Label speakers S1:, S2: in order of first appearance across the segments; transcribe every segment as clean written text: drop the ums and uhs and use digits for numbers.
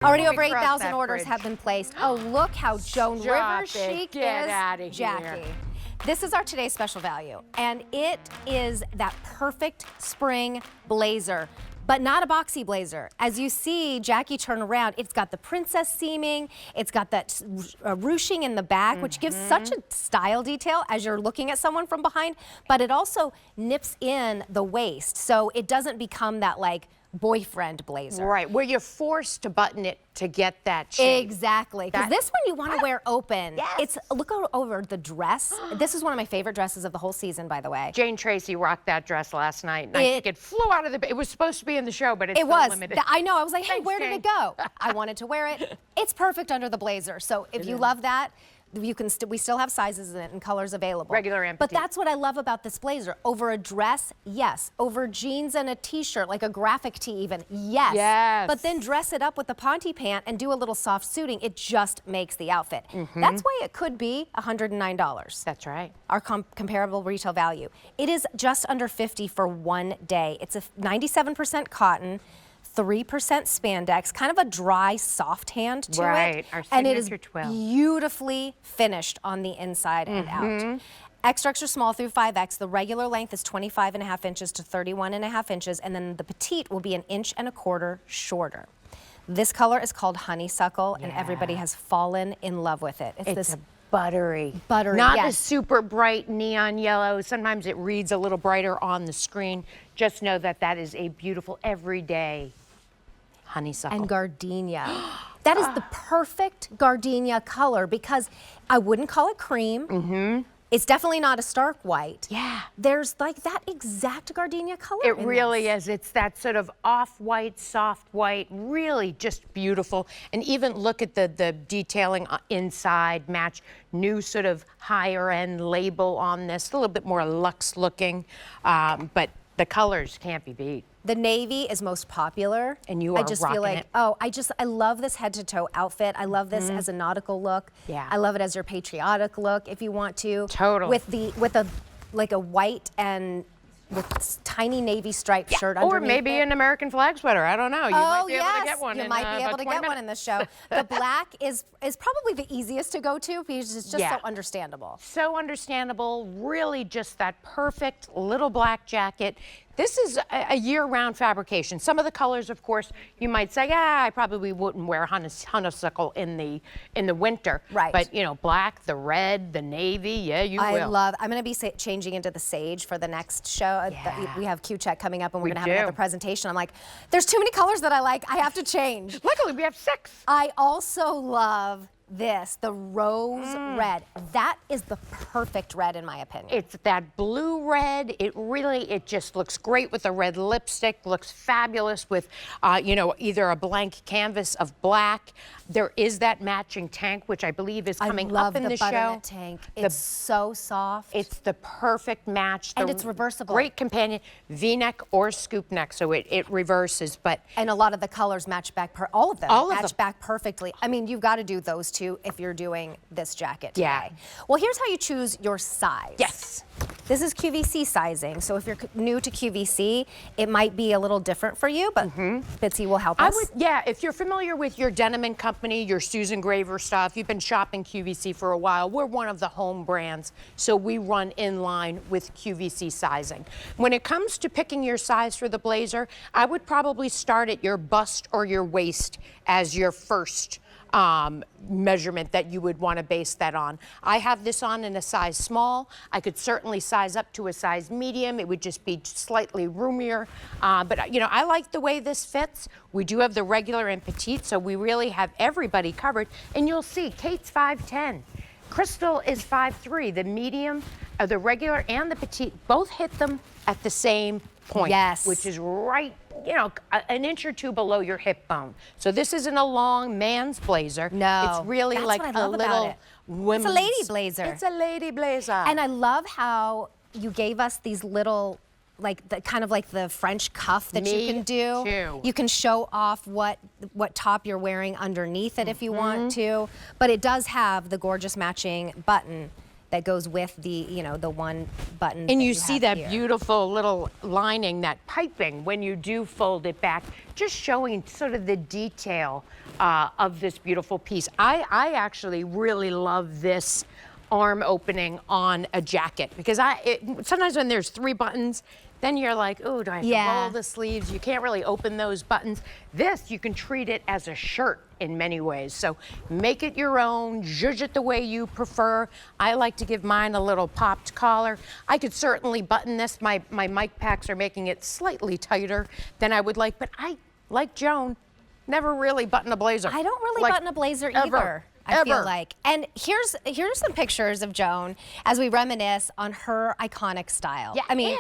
S1: Already over 8,000 orders have been placed. Oh, look how Joan River chic is, Jackie. This is our today's special value, and it is that perfect spring blazer, but not a boxy blazer. As you see Jackie turn around, it's got the princess seaming, it's got that ruching in the back, which gives such a style detail as you're looking at someone from behind, but it also nips in the waist, so it doesn't become that like boyfriend blazer.
S2: Right, where you're forced to button it to get that shape.
S1: Exactly, because this one you want to wear open.
S2: Yes.
S1: It's, look over the dress. This is one of my favorite dresses of the whole season, by the way.
S2: Jane Tracy rocked that dress last night, and I think it flew out of the, it was supposed to be in the show, but it's
S1: it was
S2: limited.
S1: I know, I was like, hey,
S2: Thanks,
S1: where
S2: Jane.
S1: did it go? I wanted to wear it. It's perfect under the blazer, so if you love that, you can we still have sizes in it and colors available.
S2: Regular and
S1: But
S2: petite.
S1: that's what I love about this blazer. Over a dress, yes. Over jeans and a t-shirt, like a graphic tee even, yes.
S2: Yes.
S1: But then dress it up with the ponte pant and do a little soft suiting. It just makes the outfit. That's why it could be $109.
S2: That's right.
S1: Our comparable retail value. It is just under $50 for one day. It's a 97% cotton, 3% spandex, kind of a dry, soft hand to
S2: Right,
S1: it.
S2: our
S1: And it is
S2: signature twill.
S1: beautifully finished on the inside and out. Extra small through 5X, the regular length is 25.5 inches to 31.5 inches, and then the petite will be 1.25 inches shorter. This color is called honeysuckle, and everybody has fallen in love with it. It's this
S2: buttery.
S1: Not
S2: the super bright neon yellow. Sometimes it reads a little brighter on the screen. Just know that that is a beautiful everyday honeysuckle.
S1: And gardenia. That is the perfect gardenia color because I wouldn't call it cream. It's definitely not a stark white.
S2: Yeah.
S1: There's like that exact gardenia color.
S2: It
S1: in
S2: really
S1: this.
S2: is. It's that sort of off-white, soft white, really just beautiful. And even look at the detailing inside, match new sort of higher end label on this, a little bit more luxe looking, but the colors can't be beat.
S1: The navy is most popular.
S2: And you are
S1: I just feel
S2: rocking
S1: like,
S2: it.
S1: I love this head to toe outfit. I love this as a nautical look.
S2: Yeah.
S1: I love it as your patriotic look if you want to.
S2: Totally.
S1: With a white and with tiny navy striped shirt
S2: Or
S1: underneath
S2: maybe
S1: it.
S2: an American flag sweater. I don't know. You might be able to get one.
S1: You
S2: in,
S1: might be able to get one in this show. The black is probably the easiest to go to because it's just so understandable.
S2: So understandable. Really just that perfect little black jacket. This is a year-round fabrication. Some of the colors, of course, you might say, I probably wouldn't wear honeysuckle in the winter.
S1: Right.
S2: But, you know, black, the red, the navy, yeah, you will.
S1: I'm going to be changing into the sage for the next show.
S2: Yeah.
S1: We have Q-Check coming up and we're
S2: We
S1: going to have another
S2: do.
S1: presentation. I'm like, there's too many colors that I like. I have to change.
S2: Luckily, we have 6.
S1: I also love this, the rose red. That is the perfect red in my opinion.
S2: It's that blue red. It just looks great with a red lipstick. Looks fabulous with, you know, either a blank canvas of black. There is that matching tank, which I believe is coming up in the show.
S1: I love the butternut tank. It's so soft.
S2: It's the perfect match.
S1: And it's reversible.
S2: Great companion, V-neck or scoop neck, so it reverses. But
S1: and a lot of the colors match back, all of them
S2: All of
S1: match
S2: them.
S1: back perfectly. I mean, you've got to do those two if you're doing this jacket today.
S2: Yeah.
S1: Well, here's how you choose your size.
S2: yes.
S1: This is QVC sizing, so if you're new to QVC, it might be a little different for you, but Bitsy will help us.
S2: If you're familiar with your Denim & Company, your Susan Graver stuff, you've been shopping QVC for a while, we're one of the home brands, so we run in line with QVC sizing. When it comes to picking your size for the blazer, I would probably start at your bust or your waist as your first measurement that you would want to base that on. I have this on in a size small. I could certainly size up to a size medium. It would just be slightly roomier. But you know, I like the way this fits. We do have the regular and petite, so we really have everybody covered. And you'll see Kate's 5'10". Crystal is 5'3". The medium, the regular and the petite both hit them at the same point.
S1: Yes.
S2: Which is right, you know, an inch or two below your hip bone. So this isn't a long man's blazer.
S1: No.
S2: It's really
S1: That's
S2: like
S1: what I
S2: a
S1: love about
S2: little
S1: it.
S2: women's.
S1: It's a lady blazer.
S2: It's a lady blazer.
S1: And I love how you gave us these little, like the kind of like the French cuff that you can do.
S2: too.
S1: You can show off what top you're wearing underneath it if you want to. But it does have the gorgeous matching button that goes with the, you know, the one button.
S2: And you see that
S1: here.
S2: beautiful little lining, that piping, when you do fold it back, just showing sort of the detail of this beautiful piece. I actually really love this arm opening on a jacket, because sometimes when there's 3 buttons, then you're like, oh, do I have to roll the sleeves? You can't really open those buttons. This, you can treat it as a shirt in many ways. So make it your own, zhuzh it the way you prefer. I like to give mine a little popped collar. I could certainly button this. My mic packs are making it slightly tighter than I would like, but I, like Joan, never really button a blazer.
S1: I don't really button a blazer either. I feel like. And here's some pictures of Joan as we reminisce on her iconic style.
S2: Yeah,
S1: I mean,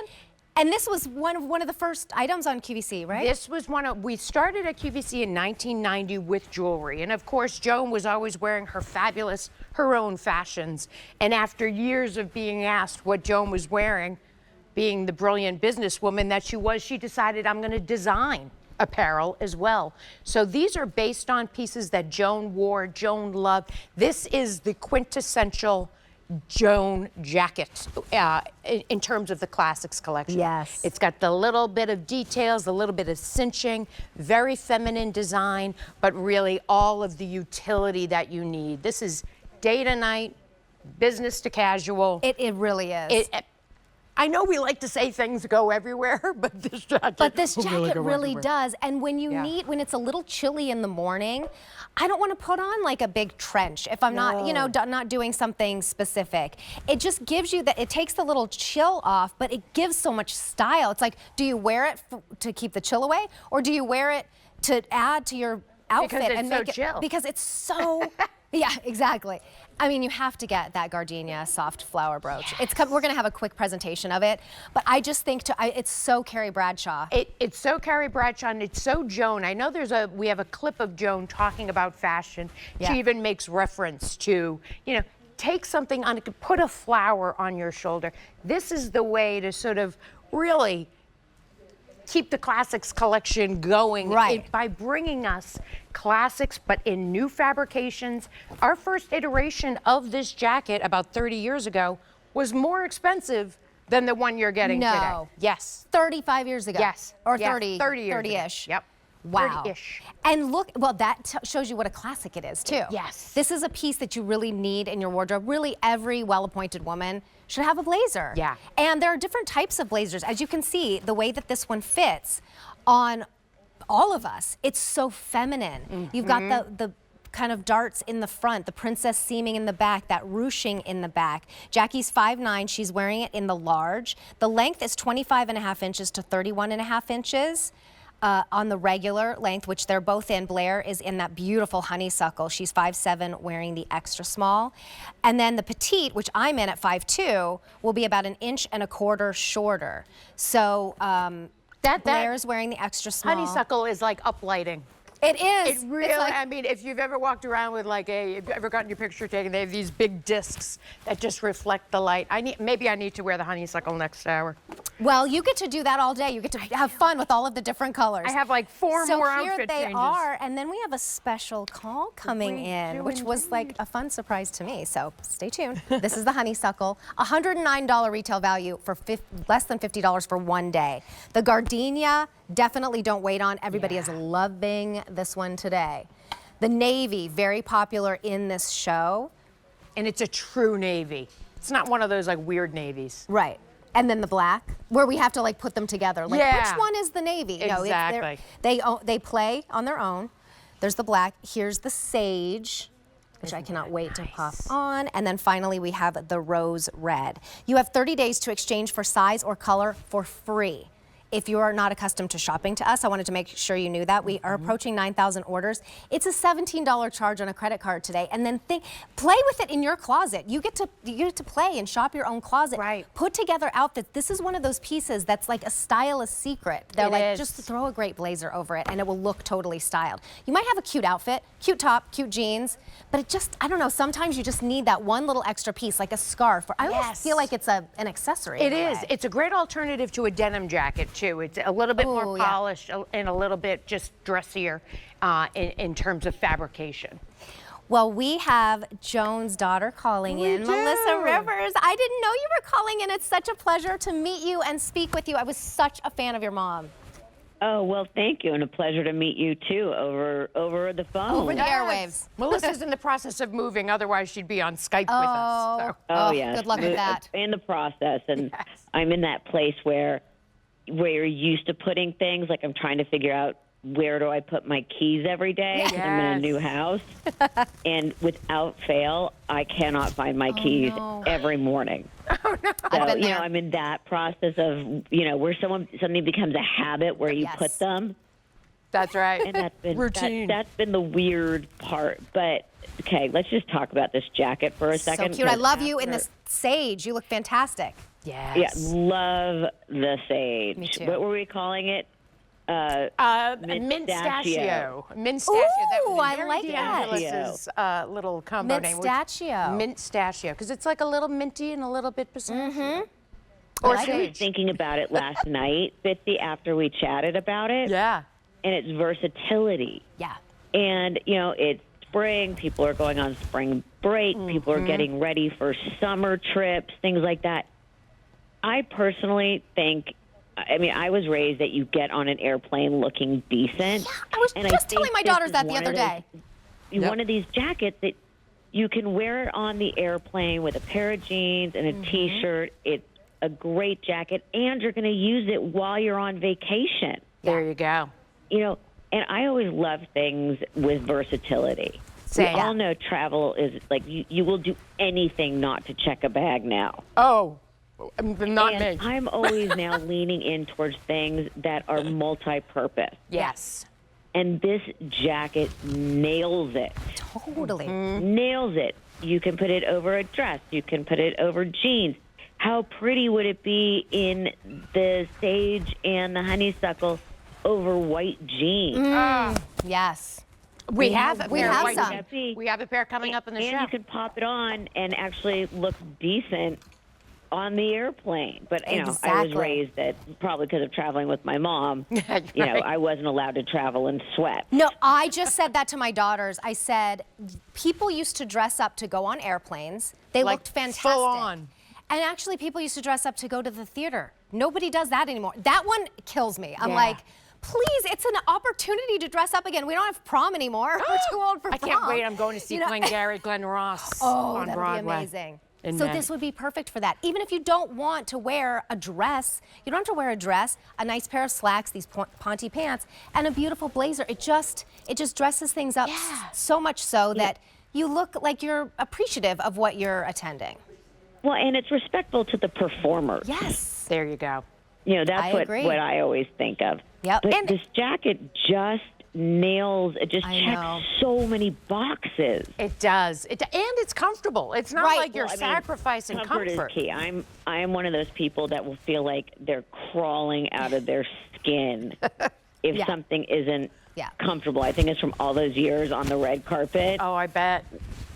S1: and this was one of the first items on QVC, right?
S2: This was we started at QVC in 1990 with jewelry. And of course, Joan was always wearing her own fashions. And after years of being asked what Joan was wearing, being the brilliant businesswoman that she was, she decided, I'm going to design apparel as well. So these are based on pieces that Joan wore, Joan loved. This is the quintessential Joan jacket in terms of the classics collection.
S1: Yes.
S2: It's got the little bit of details, a little bit of cinching, very feminine design, but really all of the utility that you need. This is day to night, business to casual.
S1: It really is.
S2: I know we like to say things go everywhere, but this jacket
S1: really does. And when you when it's a little chilly in the morning, I don't want to put on like a big trench if I'm not, you know, not doing something specific. It just gives you it takes the little chill off, but it gives so much style. It's like, do you wear it to keep the chill away, or do you wear it to add to your outfit and make it chill? Because it's so yeah, exactly. I mean, you have to get that gardenia soft flower brooch. Yes. We're going to have a quick presentation of it, but I just think it's so Carrie Bradshaw.
S2: It's so Carrie Bradshaw, and it's so Joan. I know we have a clip of Joan talking about fashion. Yeah. She even makes reference to, you know, take something on, put a flower on your shoulder. This is the way to sort of really keep the classics collection going by bringing us classics, but in new fabrications. Our first iteration of this jacket about 30 years ago was more expensive than the one you're getting today. Yes.
S1: 35 years ago.
S2: Yes.
S1: Or
S2: yes.
S1: 30-ish.
S2: Yep.
S1: Wow.
S2: 30-ish.
S1: And look, well, that shows you what a classic it is, too.
S2: Yes.
S1: This is a piece that you really need in your wardrobe. Really, every well-appointed woman should have a blazer.
S2: Yeah.
S1: And there are different types of blazers. As you can see, the way that this one fits on all of us, it's so feminine. Mm-hmm. You've got the kind of darts in the front, the princess seaming in the back, that ruching in the back. Jackie's 5'9", she's wearing it in the large. The length is 25.5 inches to 31.5 inches. On the regular length, which they're both in. Blair is in that beautiful honeysuckle. She's 5'7", wearing the extra small. And then the petite, which I'm in at 5'2", will be about 1.25 inches shorter. So Blair's wearing the extra small.
S2: Honeysuckle is like uplighting.
S1: It is.
S2: It really, I mean, if you've ever walked around with if you've ever gotten your picture taken, they have these big discs that just reflect the light. Maybe I need to wear the honeysuckle next hour.
S1: Well, you get to do that all day. You get to have fun with all of the different colors.
S2: I have like 4 more outfit changes.
S1: So here they are, and then we have a special call coming in, which was like a fun surprise to me. So stay tuned. This is the honeysuckle, $109 retail value for less than $50 for one day. The gardenia, definitely don't wait on. Everybody is loving this one today. The navy, very popular in this show.
S2: And it's a true navy. It's not one of those like weird navies.
S1: Right. And then the black, where we have to like put them together. Like, which one is the navy?
S2: Exactly.
S1: No, they play on their own. There's the black. Here's the sage, which I cannot wait to pop on. And then finally, we have the rose red. You have 30 days to exchange for size or color for free. If you are not accustomed to shopping to us, I wanted to make sure you knew that. We are approaching 9,000 orders. It's a $17 charge on a credit card today. And then play with it in your closet. You get to play and shop your own closet.
S2: Right.
S1: Put together outfits. This is one of those pieces that's like a stylist secret. They're just throw a great blazer over it and it will look totally styled. You might have a cute outfit, cute top, cute jeans, but it just, I don't know, sometimes you just need that one little extra piece, like a scarf. I almost feel like it's an accessory.
S2: It is. It's a great alternative to a denim jacket, too. It's a little bit more polished and a little bit just dressier in terms of fabrication.
S1: Well, we have Joan's daughter calling in, Melissa Rivers. I didn't know you were calling in. It's such a pleasure to meet you and speak with you. I was such a fan of your mom.
S3: Oh, well, thank you, and a pleasure to meet you, too, over the phone.
S1: Over the airwaves.
S2: Melissa's in the process of moving, otherwise she'd be on Skype with us. So.
S3: Oh, yes.
S1: Good luck with that.
S3: In the process, and I'm in that place where you're used to putting things, like I'm trying to figure out where do I put my keys every day, 'cause I'm in a new house, and without fail, I cannot find my keys every morning.
S2: Oh, no.
S3: So, I'm in that process of, where something becomes a habit where you put them.
S2: That's right.
S3: And that's been
S2: routine.
S3: That's been the weird part. But okay, let's just talk about this jacket for a second.
S1: So cute. I love you in this sage. You look fantastic.
S2: Yes.
S3: Yeah, love the sage.
S1: Me too.
S3: What were we calling it?
S2: Mintstachio. Mintstachio. That
S1: Ooh,
S2: was
S1: I
S2: Mary
S1: like that.
S2: D'Angelis's little combo name.
S1: Mintstachio.
S2: Mintstachio, because it's like a little minty and a little bit pistachio.
S3: Or
S2: Or
S3: I was thinking about it last night, Bitsy, after we chatted about it.
S2: Yeah.
S3: And its versatility.
S1: Yeah.
S3: And, it's spring. People are going on spring break. People are getting ready for summer trips, things like that. I personally think, I was raised that you get on an airplane looking decent.
S1: Yeah, I was just telling my daughters that the other day.
S3: One of these jackets that you can wear it on the airplane with a pair of jeans and a T-shirt. It's a great jacket, and you're going to use it while you're on vacation.
S2: There you go.
S3: And I always love things with versatility.
S2: Same.
S3: We all know travel is like you will do anything not to check a bag now.
S2: Oh, not me.
S3: And I'm always now leaning in towards things that are multi-purpose.
S2: Yes.
S3: And this jacket nails it.
S1: Totally.
S3: Nails it. You can put it over a dress. You can put it over jeans. How pretty would it be in the sage and the honeysuckle over white jeans?
S1: Yes.
S2: We have a
S1: we
S2: pair
S1: have
S2: of
S1: some.
S2: white- We have a pair coming up in the show.
S3: And you can pop it on and actually look decent on the airplane. But, I was
S1: Exactly.
S3: raised that probably because of traveling with my mom, I wasn't allowed to travel and sweat.
S1: No, I just said that to my daughters. I said, people used to dress up to go on airplanes. They
S2: Like
S1: looked fantastic.
S2: full on.
S1: And actually, people used to dress up to go to the theater. Nobody does that anymore. That one kills me. I'm like, please, it's an opportunity to dress up again. We don't have prom anymore. We're too old for
S2: I
S1: prom.
S2: can't wait. I'm going to see Glenn Ross on
S1: that'd
S2: Broadway.
S1: be amazing.
S2: in
S1: So
S2: May.
S1: this would be perfect for that. Even if you don't want to wear a dress, you don't have to wear a dress, a nice pair of slacks, these Ponte pants, and a beautiful blazer. It just dresses things up so much so that you look like you're appreciative of what you're attending.
S3: Well, and it's respectful to the performer.
S1: Yes.
S2: There you go.
S3: That's
S1: agree.
S3: what I always think of.
S1: Yep.
S3: But
S1: And-
S3: this jacket just nails, it just
S1: I
S3: checks
S1: know.
S3: so many boxes.
S2: It does. And it's comfortable. It's not
S1: Right.
S2: like you're
S3: Well,
S2: sacrificing
S3: comfort
S2: comfort.
S3: is key. I am one of those people that will feel like they're crawling out of their skin if
S1: Yeah.
S3: something isn't
S1: Yeah.
S3: comfortable. I think it's from all those years on the red carpet
S2: Oh, I bet.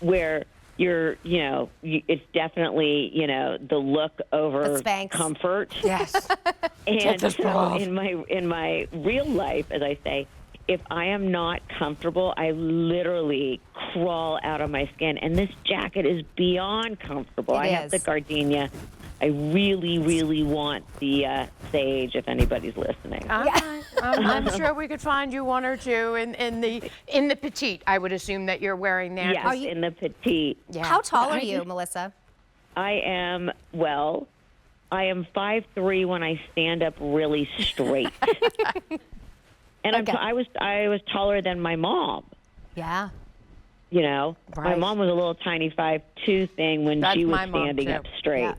S3: where you're, it's definitely, the look over
S1: The Spanx.
S3: comfort.
S2: Yes.
S3: And
S2: this
S3: so
S2: off.
S3: in my real life, as I say, if I am not comfortable, I literally crawl out of my skin. And this jacket is beyond comfortable. I have the
S1: is.
S3: gardenia. I really, really want the sage, if anybody's listening.
S2: I'm sure we could find you one or two in the petite. I would assume that you're wearing there.
S3: Yes, in the petite.
S2: Yeah.
S1: How tall are
S3: I
S1: you,
S3: just-
S1: Melissa?
S3: I am 5'3" when I stand up really straight. And
S1: Okay.
S3: I was taller than my mom.
S1: Yeah.
S3: My
S2: Right.
S3: mom was a little tiny 5'2" thing when
S2: That's
S3: she was
S2: my mom,
S3: standing
S2: too.
S3: up straight.
S1: Yeah.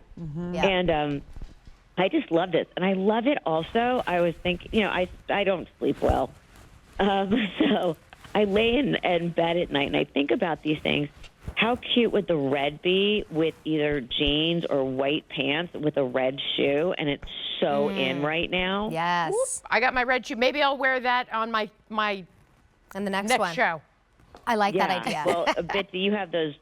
S1: Yeah.
S3: And I just love this. And I love it also. I was thinking, I don't sleep well. So I lay in bed at night and I think about these things. How cute would the red be with either jeans or white pants with a red shoe? And it's so in right now.
S1: Yes.
S2: I got my red shoe. Maybe I'll wear that on my
S1: And the next
S2: next
S1: one.
S2: show.
S1: I like
S3: Yeah.
S1: that idea.
S3: Well, Bitsy, you have those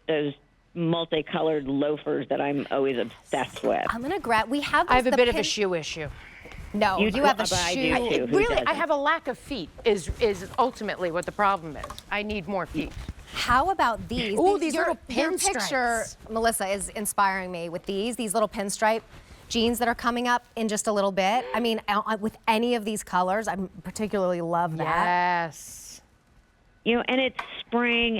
S3: multicolored loafers that I'm always obsessed with.
S1: I'm gonna grab. We have.
S2: I have a
S1: the
S2: bit of a
S1: pin-
S2: shoe issue.
S1: No,
S3: You
S1: you,
S3: do,
S1: have a
S3: but I do
S1: shoe.
S3: too. Who
S2: Really, I
S3: doesn't?
S2: have a lack of feet. Is ultimately what the problem is. I need more feet.
S1: How about these?
S2: Ooh, these
S1: your,
S2: little
S1: your picture,
S2: pinstripes.
S1: Melissa, is inspiring me with these little pinstripe jeans that are coming up in just a little bit. I mean, with any of these colors, I particularly love that.
S2: Yes.
S3: You know, and it's spring,